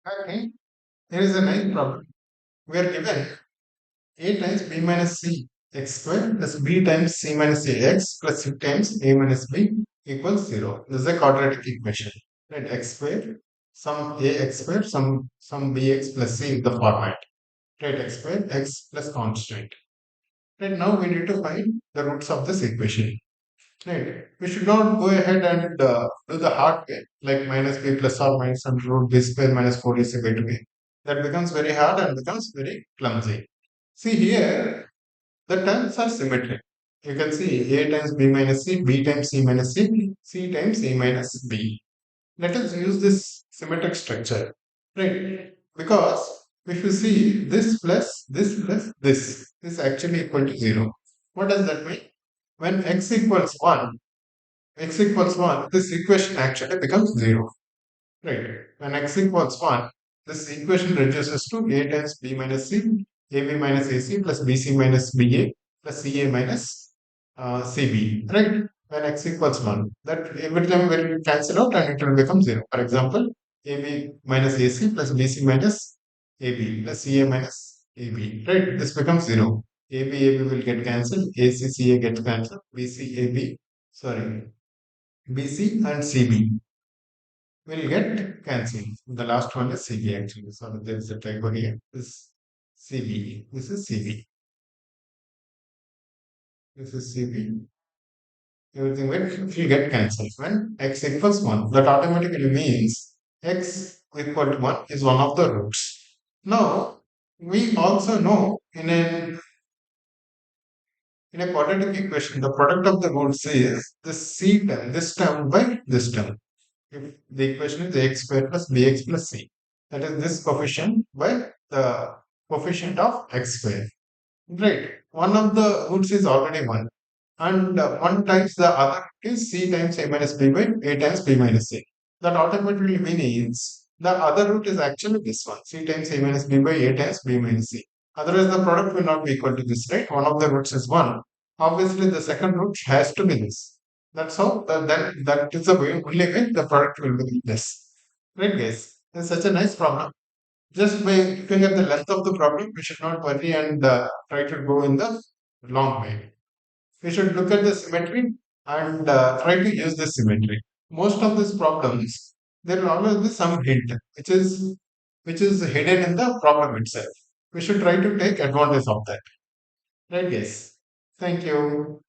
Okay, here is a nice problem. We are given a times b minus c x squared plus b times c minus a x plus c times a minus b equals 0. This is a quadratic equation. Right, x squared, some a x squared, some bx plus c in the format. Right, x squared, x plus constant. Right, now we need to find the roots of this equation. Right, we should not go ahead and do the hard way, like minus b plus or minus under root b square minus 4 is equal to b. That becomes very hard and becomes very clumsy. See here, the terms are symmetric. You can see a times b minus c, b times c minus c, c times a minus b. Let us use this symmetric structure, right? Because if you see this is actually equal to 0. What does that mean? When x equals 1, this equation actually becomes 0. Right. When x equals 1, this equation reduces to a times b minus c, ab minus ac plus bc minus ba plus ca minus cb. Right. When x equals 1, that every time when you cancel out and it will become 0. For example, ab minus ac plus bc minus ab plus ca minus ab. Right. This becomes 0. Ab will get cancelled, ac ca gets cancelled, bc ab, sorry, bc and cb will get cancelled. The last one is CB actually. So there is a typo here. This CB. This is CB. This is CB. Everything will get cancelled when x equals 1. That automatically means x equal to 1 is one of the roots. Now, we also know in a quadratic equation, the product of the roots is this c term, this term by this term. If the equation is ax square plus bx plus c, that is this coefficient by the coefficient of x square. Right. One of the roots is already 1. And 1 times the other root is c times a minus b by a times b minus c. That automatically means the other root is actually this one, c times a minus b by a times b minus c. Otherwise, the product will not be equal to this, right? One of the roots is 1. Obviously, the second root has to be this. That's how, that is the only way the product will be this. Right, guys? It's such a nice problem. Just by looking at the length of the problem, we should not worry and try to go in the long way. We should look at the symmetry and try to use the symmetry. Most of these problems, there will always be some hint, which is hidden in the problem itself. We should try to take advantage of that. Right, guys? Thank you.